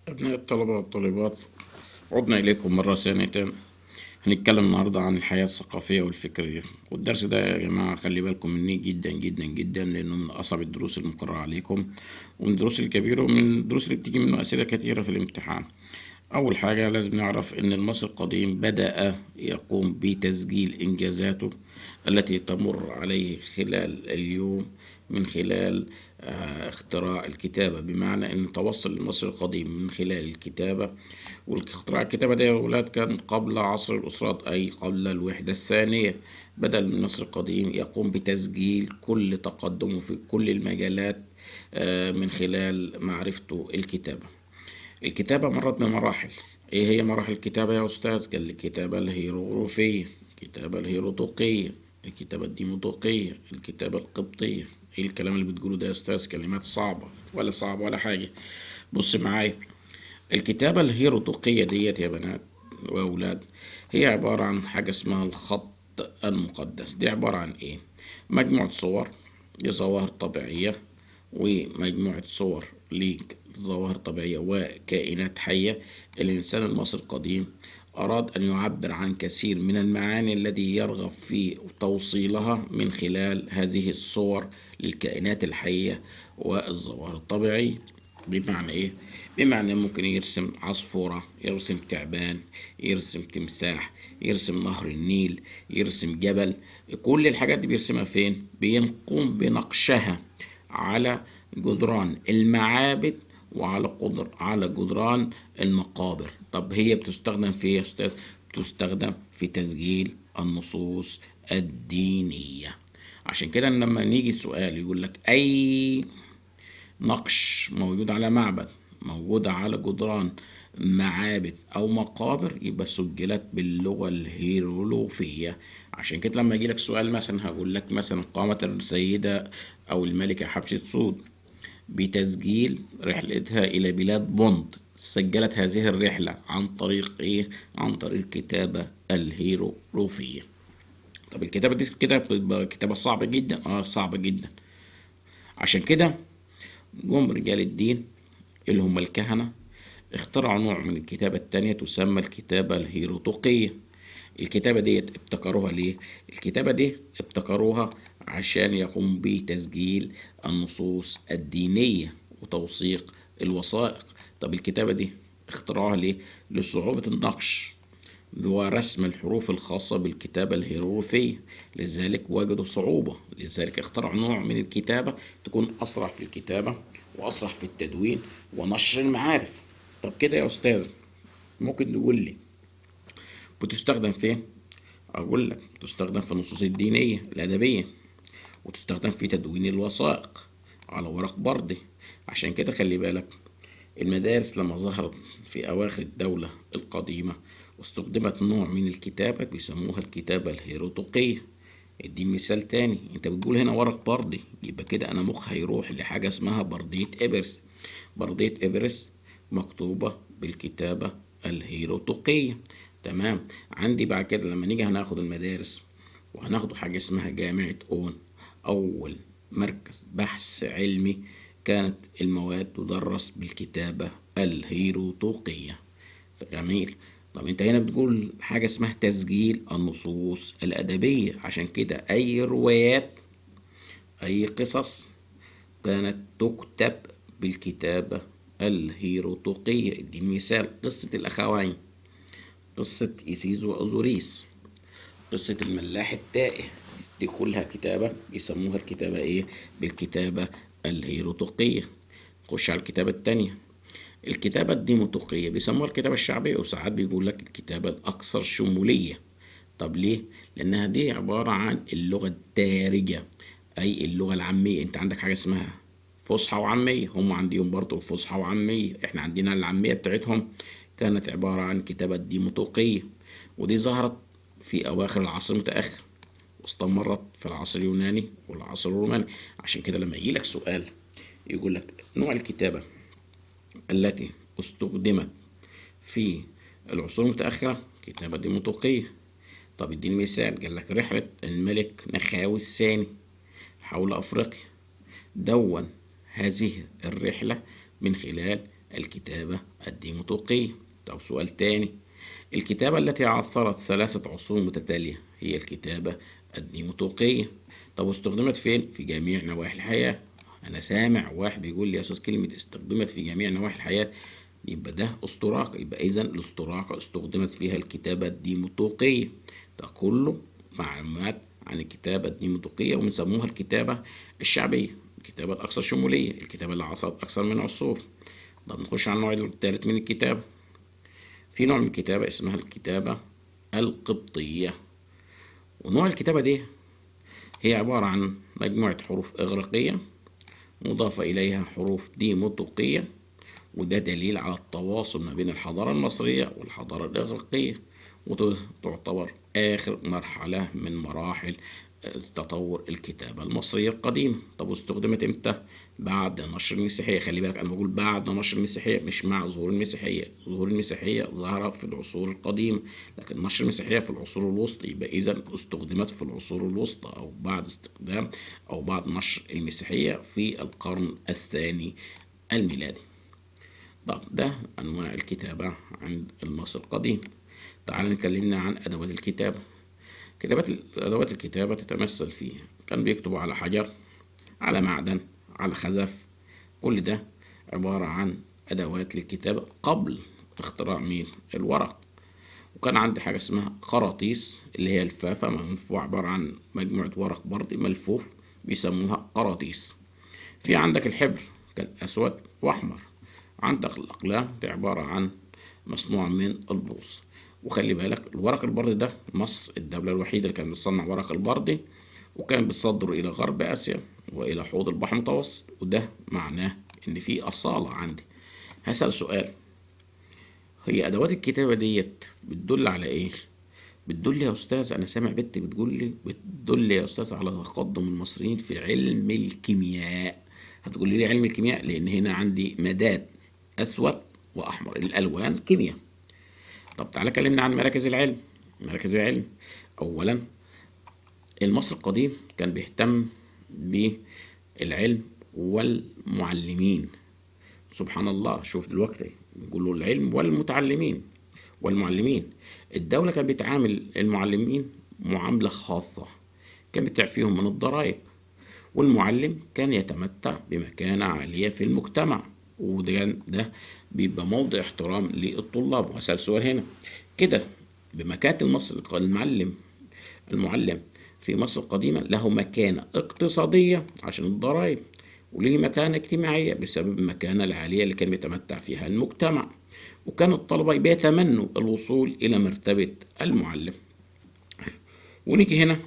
أبناء الطلبة والطالبات، عدنا إليكم مرة ثانية. هنتكلم النهاردة عن الحياة الثقافية والفكرية، والدرس ده يا جماعة خلي بالكم مني جدا جدا جدا، لأنه من أصعب الدروس المقررة عليكم، ومن الدروس الكبيرة، ومن الدروس اللي بتيجي منه أسئلة كثيرة في الامتحان. أول حاجة لازم نعرف إن المصري القديم بدأ يقوم بتسجيل إنجازاته التي تمر عليه خلال اليوم من خلال اختراع الكتابة، بمعنى أن توصل المصري القديم من خلال الكتابة. واختراع الكتابة ده يا أولاد كان قبل عصر الأسرات، أي قبل الوحدة الثانية. بدأ المصري القديم يقوم بتسجيل كل تقدمه في كل المجالات من خلال معرفته الكتابة. الكتابة مرت بمراحل. ايه هي مراحل الكتابة يا استاذ؟ قال لي الكتابة الهيروغليفية، الكتابة الهيروطوقية، الكتابة الديموطوقية، الكتابة القبطية. ايه الكلام اللي بتقوله ده يا استاذ؟ كلمات صعبة ولا صعبة ولا حاجة. بص معايا، الكتابة الهيروطوقية ديت يا بنات وأولاد هي عبارة عن حاجة اسمها الخط المقدس. دي عبارة عن إيه؟ مجموعة صور لظواهر طبيعية، ومجموعة صور لظواهر طبيعية وكائنات حية. الإنسان المصري القديم أراد أن يعبر عن كثير من المعاني التي يرغب في توصيلها من خلال هذه الصور للكائنات الحية والظواهر الطبيعية. بمعنى إيه؟ بمعنى ممكن يرسم عصفورة، يرسم تعبان، يرسم تمساح، يرسم نهر النيل، يرسم جبل. كل الحاجات دي بيرسمها فين؟ بيقوم بنقشها على جدران المعابد، وعلى على جدران المقابر. طب هي بتستخدم في إيه يا أستاذ؟ بتستخدم في تسجيل النصوص الدينية. عشان كده لما نيجي سؤال يقول لك أي نقش موجود على معبد، موجودة على جدران معابد أو مقابر، يبقى سجلت باللغة الهيروغليفية. عشان كده لما يجيلك سؤال مثلا هقول لك مثلا قامت السيدة أو الملكة حتشبسوت بتسجيل رحلتها إلى بلاد بوند. سجلت هذه الرحلة عن طريق إيه؟ عن طريق الكتابة الهيروغليفية. طب الكتابة دي كده بتبقى كتابة صعبة جدا، صعبة جدا. عشان كده جم رجال الدين اللي هم الكهنة اخترعوا نوع من الكتابة التانية تسمى الكتابة الهيروطوقية. الكتابة دي ابتكروها ليه؟ الكتابة دي ابتكروها عشان يقوم بتسجيل النصوص الدينية وتوثيق الوثائق. طب الكتابة دي اخترعوها ليه؟ لصعوبة النقش ورسم الحروف الخاصة بالكتابة الهيروغليفية، لذلك وجدوا صعوبة. لذلك اخترعوا نوع من الكتابة تكون أسرع في الكتابة وأسرع في التدوين ونشر المعارف. طب كده يا أستاذ ممكن تقول لي بتستخدم فين؟ أقول لك بتستخدم في النصوص الدينية الأدبية، وتستخدم في تدوين الوثائق على ورق بردي. عشان كده خلي بالك، المدارس لما ظهرت في أواخر الدولة القديمة واستخدمت نوع من الكتابة بيسموها الكتابة الهيروطوقية. ادي مثال تاني، انت بتقول هنا ورق بردي، يبقى كده انا مخ هيروح لحاجة اسمها بردية ابرس. بردية ابرس مكتوبة بالكتابة الهيروطوقية. تمام. عندي بعد كده لما نيجي هناخد المدارس وهناخد حاجة اسمها جامعة اون، اول مركز بحث علمي كانت المواد تدرس بالكتابة الهيروطوقية. جميل. طب انت هنا بتقول حاجة اسمها تسجيل النصوص الأدبية، عشان كده أي روايات، أي قصص كانت تكتب بالكتابة الهيروطوقية. ادي مثال قصة الأخوين، قصة إيسيس وأوزوريس، قصة الملاح التائه. دي كلها كتابة يسموها الكتابة إيه؟ بالكتابة الهيروطوقية. خش على الكتابة التانية، الكتابة الديموطوقية بيسموها الكتابة الشعبية، وساعات بيقول لك الكتابة الأكثر شمولية. طب ليه؟ لأنها دي عبارة عن اللغة الدارجة، أي اللغة العامية. أنت عندك حاجة اسمها فصحى وعامية، هم عندهم برضه فصحى وعامية. إحنا عندنا العامية بتاعتهم كانت عبارة عن كتابة ديموطوقية، ودي ظهرت في أواخر العصر المتأخر واستمرت في العصر اليوناني والعصر الروماني. عشان كده لما يجي لك سؤال يقول لك نوع الكتابة التي استخدمت في العصور المتأخرة كتابة ديموطوقية. طب اديني مثال، قال لك رحلة الملك نخاوي الثاني حول أفريقيا، دون هذه الرحلة من خلال الكتابة الديمقراطية. طب سؤال تاني، الكتابة التي عاصرت 3 عصور متتالية هي الكتابة الديمقراطية. طب واستخدمت فين؟ في جميع نواحي الحياة. أنا سامع واحد بيقول لي يا أستاذ كلمة استخدمت في جميع نواحي الحياة، يبقى ده استراقة، يبقى إذا الاستراقة استخدمت فيها الكتابة الديمقراطية. ده كله معلومات عن الكتابة الديمقراطية، وبنسموها الكتابة الشعبية، الكتابة الأكثر شمولية، الكتابة اللي عاصرت أكثر من عصور. طب نخش على النوع الثالث من الكتابة. في نوع من الكتابة اسمها الكتابة القبطية. ونوع الكتابة دي هي عبارة عن مجموعة حروف إغريقية مضافة إليها حروف ديمقراطية، وده دليل على التواصل ما بين الحضارة المصرية والحضارة الإغريقية، وتعتبر آخر مرحلة من مراحل تطور الكتابة المصرية القديمة. طب واستخدمت امتى؟ بعد نشر المسيحية. خلي بالك أنا بقول بعد نشر المسيحية، مش مع ظهور المسيحية. ظهور المسيحية ظهر في العصور القديمة، لكن نشر المسيحية في العصور الوسطى، يبقى إذا استخدمت في العصور الوسطى أو بعد استخدام أو بعد نشر المسيحية في القرن الثاني الميلادي. طب ده أنواع الكتابة عند المصري القديم. تعال نكلمنا عن أدوات الكتابة. أدوات الكتابة تتمثل في كان بيكتبوا على حجر، على معدن، على خزف. كل ده عبارة عن أدوات للكتابة قبل اختراع مين؟ الورق. وكان عندي حاجة اسمها قراطيس، اللي هي لفافة منفوعة، عبارة عن مجموعة ورق بردي ملفوف، بيسموها قراطيس. في عندك الحبر كان أسود وأحمر. عندك الأقلام دي عبارة عن مصنوع من البوص. وخلي بالك الورق البردي ده مصر الدولة الوحيدة اللي كانت بتصنع ورق البردي، وكان بتصدره إلى غرب آسيا وإلى حوض البحر المتوسط، وده معناه إن في أصالة عندي. هسأل سؤال، هي أدوات الكتابة ديت بتدل على إيه؟ بتدل يا أستاذ، أنا سامع بنت بتدل يا أستاذ على تقدم المصريين في علم الكيمياء. هتقولي لي علم الكيمياء لأن هنا عندي مادات أسود وأحمر، الألوان كيمياء. طب تعالى كلمنا عن مراكز العلم. مراكز العلم أولا، المصري القديم كان بيهتم بالعلم والمعلمين. سبحان الله، شوف دلوقتي بيقولوا العلم والمتعلمين والمعلمين. الدولة كانت بتعامل المعلمين معاملة خاصة، كانت بتعفيهم من الضرائب، والمعلم كان يتمتع بمكانة عالية في المجتمع، وده بيبقى موضع احترام للطلاب. وهسأل سؤال هنا كده، بمكانة مصر المعلم في مصر القديمة له مكانة اقتصادية عشان الضرائب، وليه مكانة اجتماعية بسبب المكانة العالية اللي كان بيتمتع فيها المجتمع، وكان الطلبة بيتمنوا الوصول إلى مرتبة المعلم. ونيجي هنا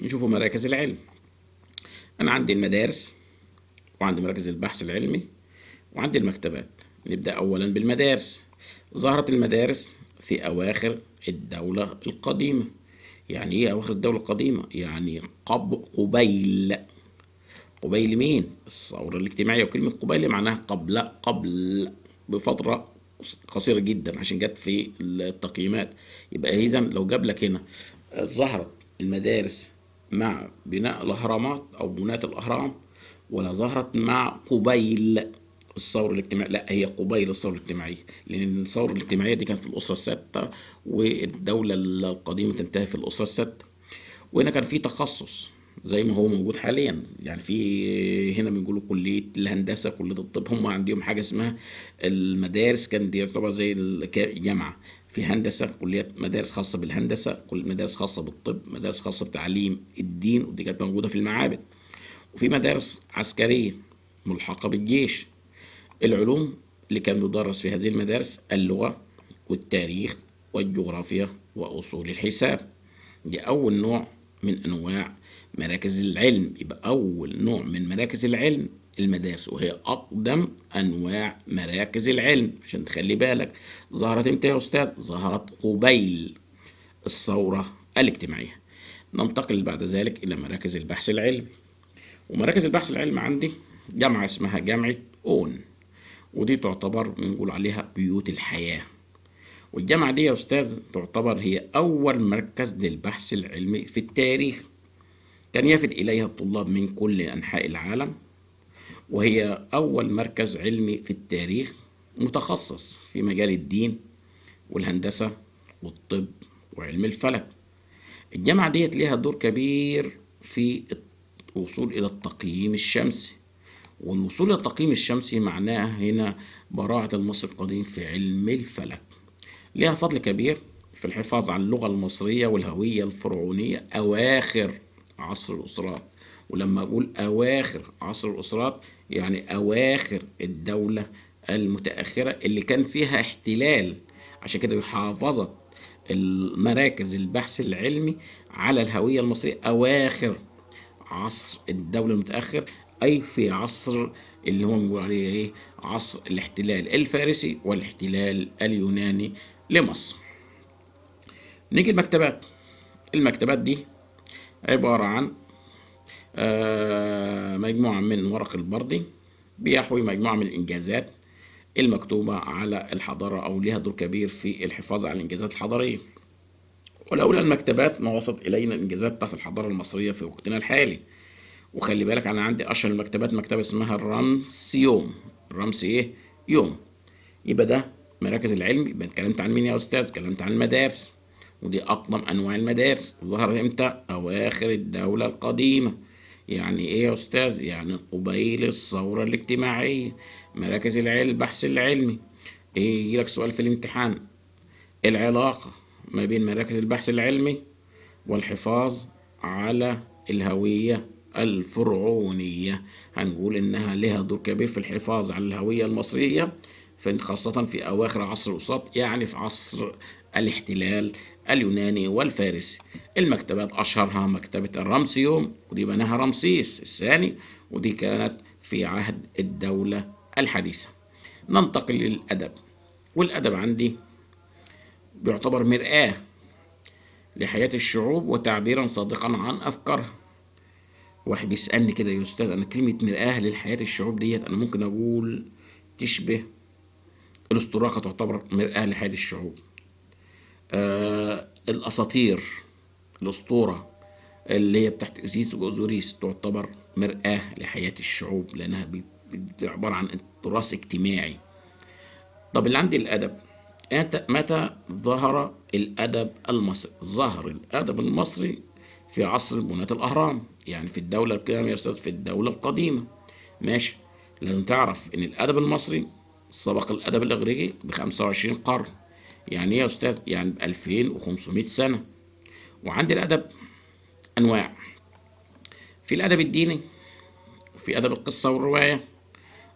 نشوف مراكز العلم. أنا عندي المدارس، وعندي مراكز البحث العلمي، وعندي المكتبات. نبدأ أولا بالمدارس. ظهرت المدارس في أواخر الدولة القديمة. يعني إيه أواخر الدولة القديمة؟ يعني قبيل مين؟ الثورة الاجتماعية. وكلمة قبيل معناها قبل بفترة قصيرة جدا عشان جت في التقييمات. يبقى إذا لو جاب لك هنا ظهرت المدارس مع بناء الأهرامات أو بناء الأهرام، ولا ظهرت مع قبيل الثورة الاجتماعية؟ لا، هي قبيل الثورة الاجتماعية، لأن الثورة الاجتماعية دي كانت في الأسرة الستة، والدولة القديمة تنتهي في الأسرة الستة. وهنا كان في تخصص زي ما هو موجود حاليا. يعني في هنا بنقولوا كلية الهندسة، كلية الطب، هم عندهم حاجة اسمها المدارس، كان دي يعتبر زي الجامعة. في هندسة كليات، مدارس خاصة بالهندسة، كل مدارس خاصة بالطب، مدارس خاصة بتعليم الدين، ودي كانت موجودة في المعابد. وفي مدارس عسكرية ملحقة بالجيش. العلوم اللي كان بيدرس في هذه المدارس اللغة والتاريخ والجغرافيا وأصول الحساب. دي أول نوع من أنواع مراكز العلم. يبقى أول نوع من مراكز العلم المدارس، وهي أقدم أنواع مراكز العلم. عشان تخلي بالك ظهرت امتى يا أستاذ؟ ظهرت قبيل الثورة الاجتماعية. ننتقل بعد ذلك إلى مراكز البحث العلمي. ومراكز البحث العلمي عندي جامعة اسمها جامعة أون، ودي تعتبر بنقول عليها بيوت الحياة. والجامعة دي يا أستاذ تعتبر هي أول مركز للبحث العلمي في التاريخ، كان يفد إليها الطلاب من كل أنحاء العالم، وهي أول مركز علمي في التاريخ متخصص في مجال الدين والهندسة والطب وعلم الفلك. الجامعة ديت ليها دور كبير في الوصول إلى التقييم الشمسي، والوصول إلى التقييم الشمسي معناه هنا براعة المصري القديم في علم الفلك. ليها فضل كبير في الحفاظ على اللغة المصرية والهوية الفرعونية أواخر عصر الأسرات. ولما أقول أواخر عصر الأسرات يعني أواخر الدولة المتأخرة اللي كان فيها احتلال، عشان كده حافظت المراكز البحث العلمي على الهوية المصرية أواخر عصر الدولة المتأخر، أي في عصر اللي هو بيقول عليه إيه، عصر الاحتلال الفارسي والاحتلال اليوناني لمصر. نيجي المكتبات. المكتبات دي عبارة عن مجموعة من ورق البردي، بيحوي مجموعة من الإنجازات المكتوبة على الحضارة، أو لها دور كبير في الحفاظ على الإنجازات الحضارية. ولولا المكتبات ما وصلت إلينا الإنجازات بتاعت الحضارة المصرية في وقتنا الحالي. وخلي بالك أنا عندي أشهر المكتبات مكتبة اسمها الرمسيوم. الرمس إيه؟ يوم. يبقى ده مراكز العلم. يبقى اتكلمت عن مين يا أستاذ؟ اتكلمت عن المدارس، ودي أقدم أنواع المدارس. ظهر إمتى؟ أواخر الدولة القديمة. يعني إيه يا أستاذ؟ يعني قبيل الثورة الاجتماعية. مراكز العلم البحث العلمي. إيه يجيلك سؤال في الامتحان، العلاقة ما بين مراكز البحث العلمي والحفاظ على الهوية الفرعونية. هنقول إنها لها دور كبير في الحفاظ على الهوية المصرية، خاصة في أواخر عصر الوسطى، يعني في عصر الاحتلال اليوناني والفارسي. المكتبات أشهرها مكتبة الرمسيوم، ودي بناها رمسيس الثاني، ودي كانت في عهد الدولة الحديثة. ننتقل للأدب. والأدب عندي بيعتبر مرآة لحياة الشعوب وتعبيرا صادقا عن أفكارها. واحد بيسألني كده، يا أستاذ أنا كلمة مرآة للحياة الشعوب ديت أنا ممكن أقول تشبه الأسطوراقة، تعتبر مرآة لحياة الشعوب. الأساطير، الأسطورة اللي هي بتاعت إزيس وأوزوريس تعتبر مرآة لحياة الشعوب، لأنها عبارة عن تراث اجتماعي. طب اللي عندي الأدب، متى ظهر الأدب المصري؟ ظهر الأدب المصري في عصر بناة الأهرام، يعني في الدولة الكام يا أستاذ؟ في الدولة القديمة. ماشي. لازم تعرف إن الأدب المصري سبق الأدب الإغريقي ب25 قرن. يعني إيه يا أستاذ؟ يعني ب2500 سنة. وعند الأدب أنواع، في الأدب الديني، وفي أدب القصة والرواية،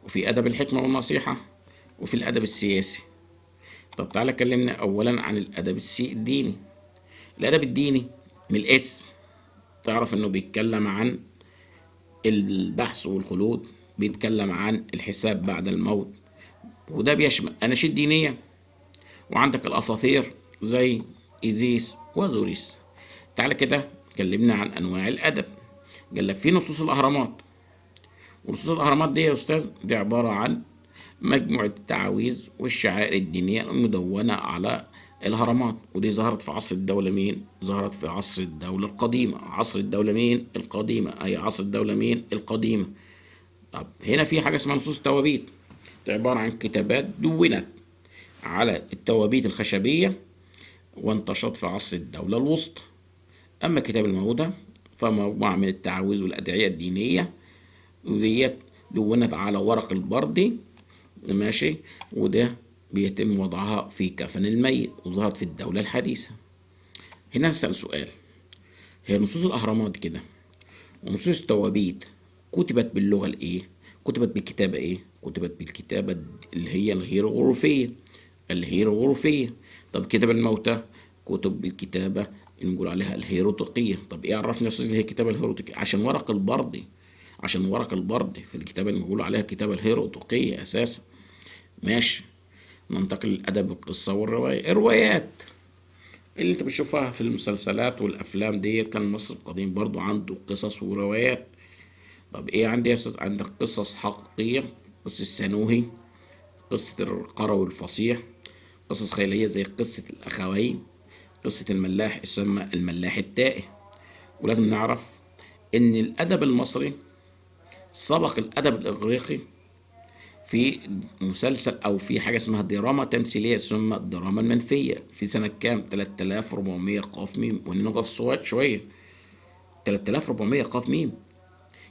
وفي أدب الحكمة والنصيحة، وفي الأدب السياسي. طب تعالى كلمنا أولا عن الأدب الديني. الأدب الديني من الاسم تعرف إنه بيتكلم عن البحث والخلود، بيتكلم عن الحساب بعد الموت، وده بيشمل أناشيد دينية، وعندك الأساطير زي إيزيس وزوريس. تعالى كده كلمنا عن أنواع الأدب. قال لك في نصوص الأهرامات. ونصوص الأهرامات دي يا أستاذ دي عبارة عن مجموعة التعاويذ والشعائر الدينية المدونة على الهرمات، ودي ظهرت في عصر الدولة مين؟ ظهرت في عصر الدولة القديمة. عصر الدولة مين؟ القديمة، أي عصر الدولة مين؟ القديمة. طب هنا في حاجة اسمها نصوص التوابيت، عبارة عن كتابات دونت على التوابيت الخشبية وانتشرت في عصر الدولة الوسطى. أما كتاب الموتى فمجموعة من التعاويذ والأدعية الدينية، وديت دونت على ورق البردي. ماشي. وده بيتم وضعها في كفن الميت، وظهرت في الدولة الحديثة. هنا نسأل سؤال، هي نصوص الأهرامات كده ونصوص التوابيت كتبت باللغة الإيه؟ كتبت بالكتابة إيه؟ كتبت بالكتابة اللي هي الهيروغليفية. الهيروغليفية. طب كتاب الموتى كتب بالكتابة اللي نقول عليها الهيروطقية. طب إيه عرفني يا أستاذ اللي هي الكتابة الهيروطقية؟ عشان ورق البردي، عشان ورق البردي في الكتابة اللي بيقولوا عليها الكتابة الهيروطقية أساسا. ماشي. ننتقل للأدب القصة والرواية. الروايات اللي انت بتشوفها في المسلسلات والأفلام دي، كان مصر القديم برضو عنده قصص وروايات. طب ايه عندي يا أستاذ؟ عندك قصص حقيقية، قصة سنوهي، قصة القروي الفصيح، قصص خيالية زي قصة الأخوين، قصة الملاح يسمى الملاح التائه. ولازم نعرف إن الأدب المصري سبق الأدب الإغريقي في مسلسل او في حاجه اسمها دراما تمثيليه اسمها الدراما المنفيه في سنه كام؟ 3400 قاف ميم، ونقف شويه. 3400 قاف ميم.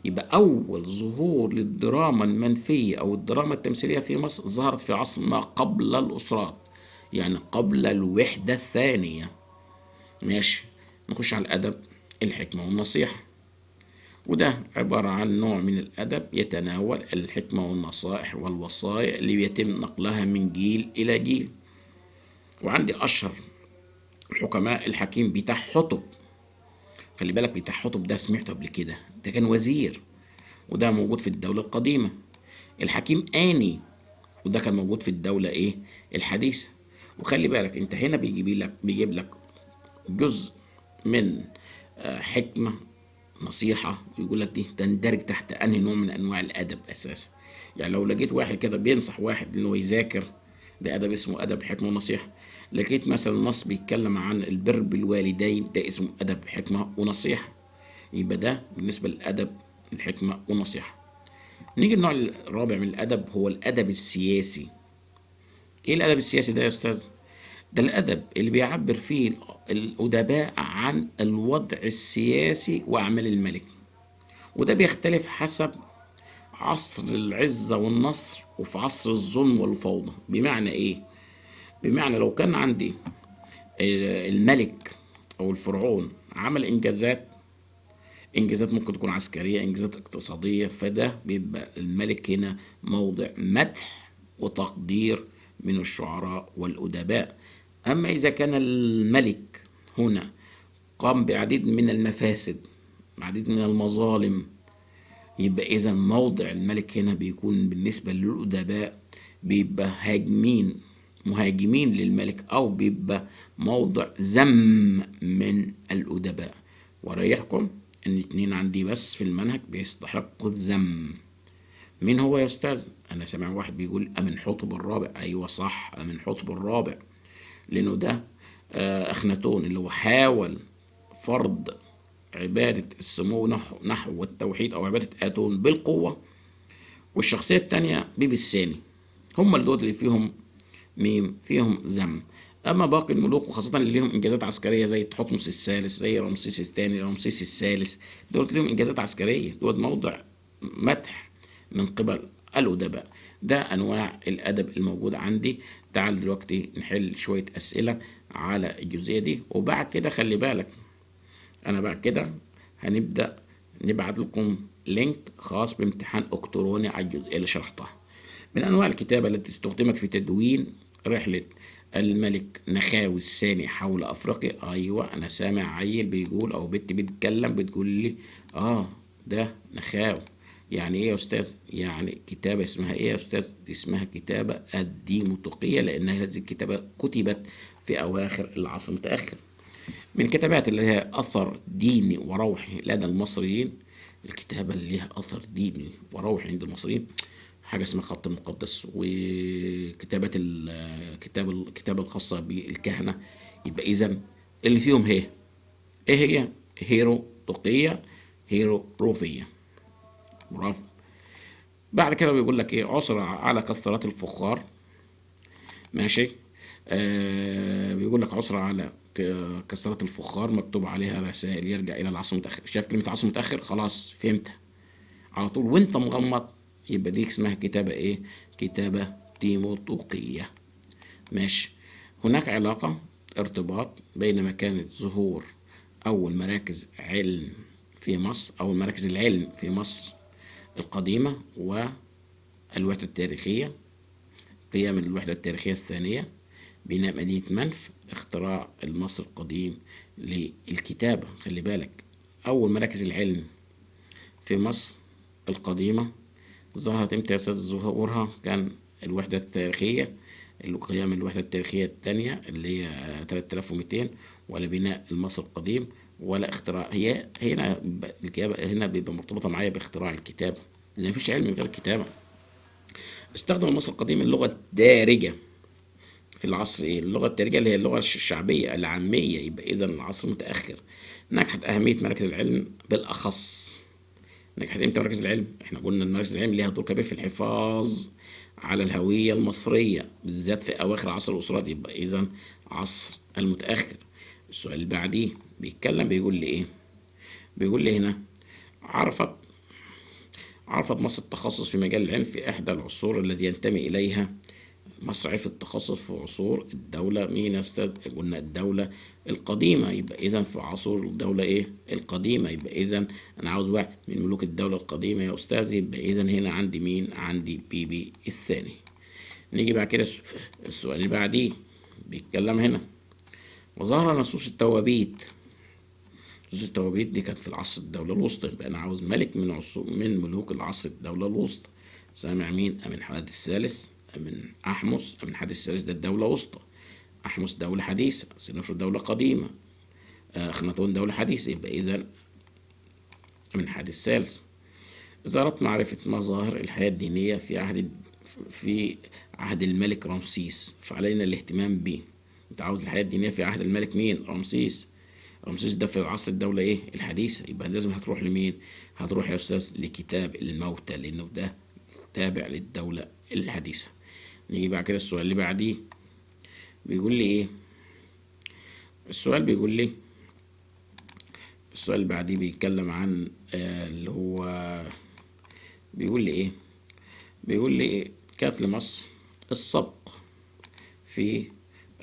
يبقى أول ظهور للدراما المنفية أو الدراما التمثيلية في مصر ظهرت في عصر ما قبل الأسرات، يعني قبل الوحدة الثانية. ماشي. نخش على الأدب. الحكمة والنصيحة، وده عبارة عن نوع من الأدب يتناول الحكمة والنصائح والوصايا اللي بيتم نقلها من جيل إلى جيل. وعندي أشهر الحكماء الحكيم بتاع حطب. خلي بالك بتاع حطب ده سمعته قبل كده، ده كان وزير، وده موجود في الدولة القديمة. الحكيم آني، وده كان موجود في الدولة إيه؟ الحديثة. وخلي بالك أنت هنا بيجيب لك جزء من حكمة نصيحة، ويقول لك دي تندرج تحت أنهي نوع من أنواع الأدب أساسا. يعني لو لقيت واحد كده بينصح واحد إنه يذاكر، ده أدب اسمه أدب حكمة ونصيحة. لقيت مثلا نص بيتكلم عن البر بالوالدين، ده اسمه أدب حكمة ونصيحة. يبقى ده بالنسبة للأدب الحكمة والنصيحة. نيجي النوع الرابع من الأدب، هو الأدب السياسي. إيه الأدب السياسي ده يا أستاذ؟ ده الأدب اللي بيعبر فيه الأدباء عن الوضع السياسي وأعمال الملك، وده بيختلف حسب عصر العزة والنصر وفي عصر الظلم والفوضى. بمعنى إيه؟ بمعنى لو كان عندي الملك أو الفرعون عمل إنجازات ممكن تكون عسكرية، إنجازات اقتصادية، فده بيبقى الملك هنا موضع مدح وتقدير من الشعراء والأدباء. أما إذا كان الملك هنا قام بعديد من المفاسد، عديد من المظالم، يبقى إذا موضع الملك هنا بيكون بالنسبة للأدباء بيبقى مهاجمين للملك، أو بيبقى موضع ذم من الأدباء. وريحكم إن اتنين عندي بس في المنهج بيستحقوا الذم. مين هو يا أستاذ؟ أنا سامع واحد بيقول أمن حطب الرابع. أيوة صح، أمن حطب الرابع، لأنه ده أخناتون اللي هو حاول فرض عبادة السمو نحو التوحيد أو عبادة آتون بالقوة. والشخصية التانية بيبي الثاني. هم اللي دول اللي فيهم ميم، فيهم ذم. أما باقي الملوك وخاصة اللي ليهم إنجازات عسكرية زي تحتمس الثالث، زي رمسيس الثاني، رمسيس الثالث، دول ليهم إنجازات عسكرية، دول موضع مدح من قبل الأدباء. ده أنواع الأدب الموجودة عندي. تعال دلوقتي نحل شوية أسئلة على الجزئية دي، وبعد كده خلي بالك أنا بعد كده هنبدأ نبعت لكم لينك خاص بامتحان إلكتروني على الجزئية اللي شرحتها. من أنواع الكتابة التي استخدمت في تدوين رحلة الملك نخاوي الثاني حول أفريقيا. أيوة أنا سامع عيل بيقول أو بنت بتتكلم بتقول لي ده نخاوي. يعني إيه يا أستاذ؟ يعني كتابة اسمها إيه يا أستاذ؟ دي اسمها كتابة الديموطوقية، لأن هذه الكتابة كتبت في أواخر العصر المتأخر. من الكتابات اللي هي أثر ديني وروحي لدى المصريين، الكتابة اللي ليها أثر ديني وروحي عند المصريين حاجة اسمها خط المقدس، وكتابات الكتابة الخاصة بالكهنة. يبقى إذا اللي فيهم إيه هي؟ هيروطوقية، هيروغليفية. برافو. بعد كده بيقول لك إيه؟ عثر على كثرات الفخار. ماشي. بيقول لك عثر على كسرات الفخار مكتوب عليها رسائل يرجع إلى العصر المتأخر. شايف كلمة عصر متأخر؟ خلاص فهمتها على طول وانت مغمض. يبقى دي اسمها كتابة ايه؟ كتابة ديموطوقية. ماشي. هناك علاقة ارتباط بين مكانة ظهور أول مراكز علم في مصر، أو مراكز العلم في مصر القديمة، والوحدة التاريخية. قيام الوحدة التاريخية الثانية، بناء مدينة منف، اختراع المصري القديم للكتابة. خلي بالك أول مراكز العلم في مصر القديمة ظهرت امتى يا أستاذ؟ ظهورها كان الوحدة التاريخية، قيام الوحدة التاريخية الثانية اللي هي 3200، ولا بناء المصري القديم، ولا اختراع. هي هنا الكتابة هنا بيبقى مرتبطة معايا باختراع الكتابة، لأن مفيش علم من غير الكتابة. استخدم المصري القديم اللغة الدارجة في العصر اللغة الدارجة اللي هي اللغة الشعبية العامية. يبقى إذا العصر متأخر. نجحت أهمية مراكز العلم بالأخص. نجحت امتى مراكز العلم؟ احنا قلنا ان مراكز العلم ليها دور كبير في الحفاظ على الهوية المصرية بالذات في أواخر عصر الأسرات، يبقى إذا عصر المتأخر. السؤال اللي بعديه بيتكلم بيقول لي إيه؟ بيقول لي هنا عرفت مصر التخصص في مجال العلم في إحدى العصور التي ينتمي إليها. مصر عرفت التخصص في عصور الدولة مين يا أستاذ؟ قلنا الدولة القديمة، يبقى إذا في عصور الدولة إيه؟ القديمة. يبقى إذا أنا عاوز واحد من ملوك الدولة القديمة يا أستاذ، يبقى إذا هنا عندي مين؟ عندي بيبي الثاني. نيجي بعد كده السؤال اللي بعديه بيتكلم هنا وظهر نصوص التوابيت. نصوص التوابيت دي كانت في العصر الدولة الوسطى، يبقى أنا عاوز ملك من ملوك العصر الدولة الوسطى. سامع مين؟ أمن حماد الثالث، أمن أحمس. أمن حماد الثالث ده الدولة وسطى، أحمس دولة حديثة، سنفر دولة قديمة، أخناتون دولة حديثة. يبقى إذا أمن حماد الثالث. ظهرت معرفة مظاهر الحياة الدينية في عهد الملك رمسيس، فعلينا الاهتمام به. أنت عاوز الحياة الدينية في عهد الملك مين؟ رمسيس. رمسيس ده في عصر الدولة إيه؟ الحديثة. يبقى لازم هتروح لمين؟ هتروح يا أستاذ لكتاب الموتى، لأنه ده تابع للدولة الحديثة. نيجي بعد كده السؤال اللي بعديه بيقول لي إيه؟ السؤال اللي بعديه بيتكلم عن اللي هو بيقول لي إيه؟ بيقول لي كانت لمصر السبق في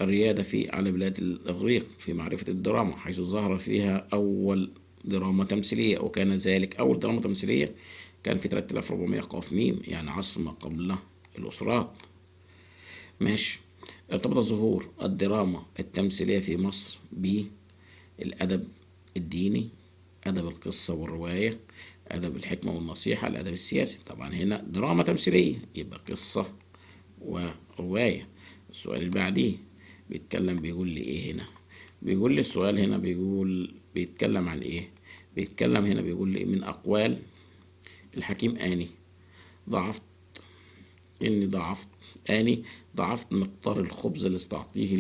الريادة على بلاد الإغريق في معرفة الدراما، حيث ظهر فيها أول دراما تمثيلية، وكان ذلك أول دراما تمثيلية كان في 3400 قاف ميم، يعني عصر ما قبل الأسرات. ماشي. ارتبط ظهور الدراما التمثيلية في مصر بالأدب الديني، أدب القصة والرواية، أدب الحكمة والنصيحة، الأدب السياسي. طبعا هنا دراما تمثيلية يبقى قصة ورواية. السؤال اللي بعديه بيتكلم بيقول لي إيه هنا؟ بيقول لي السؤال هنا بيتكلم عن إيه؟ بيتكلم هنا بيقول لي من أقوال الحكيم آني ضعفت ضعفت مقدار الخبز اللي استعطيه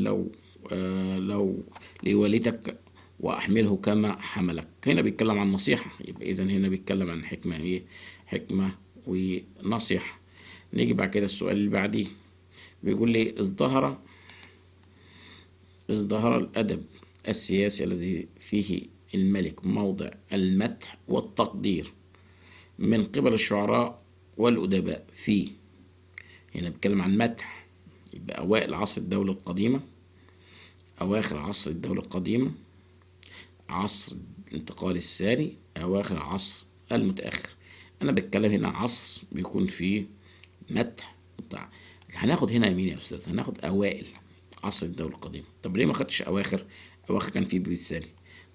لو لوالدك وأحمله كما حملك. هنا بيتكلم عن نصيحة، يبقى إذا هنا بيتكلم عن حكمة إيه؟ حكمة ونصيحة. نيجي بعد كده السؤال اللي بعديه بيقول لي ازدهر الأدب السياسي الذي فيه الملك موضع المدح والتقدير من قبل الشعراء والأدباء فيه. هنا بيتكلم عن مدح، يبقى أوائل عصر الدولة القديمة، أواخر عصر الدولة القديمة، عصر الانتقال الثاني، أواخر عصر المتأخر. أنا بتكلم هنا عصر بيكون فيه مدح بتاع. هناخد هنا مين يا أستاذ؟ هناخد أوائل عصر الدولة القديمة. طب ليه ما خدتش أواخر؟ أواخر كان فيه بالثاني.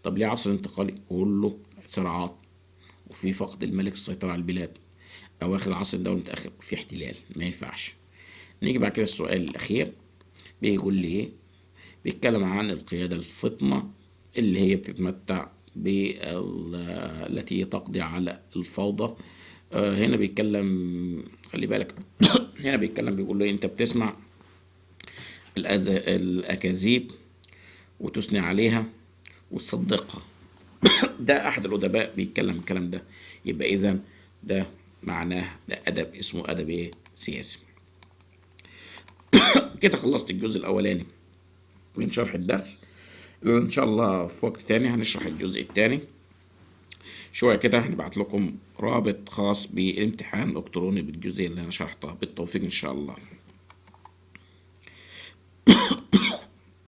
طب ليه عصر الانتقالي؟ كله صراعات وفي فقد الملك السيطرة على البلاد. أواخر العصر الدولي المتأخر في احتلال، ما ينفعش. نيجي بعد كده السؤال الأخير بيقول لي إيه؟ بيتكلم عن القيادة الفطنة اللي هي بتتمتع التي تقضي على الفوضى. هنا بيتكلم، خلي بالك هنا بيتكلم بيقول له أنت بتسمع الأكاذيب وتثني عليها وتصدقها. ده أحد الأدباء بيتكلم الكلام ده. يبقى إذا ده معناه ده أدب اسمه أدب إيه؟ سياسي. كده خلصت الجزء الأولاني من شرح الدرس. إن شاء الله في وقت تاني هنشرح الجزء التاني. شوية كده هنبعت لكم رابط خاص بالامتحان الإلكتروني بالجزئية اللي أنا شرحتها. بالتوفيق إن شاء الله.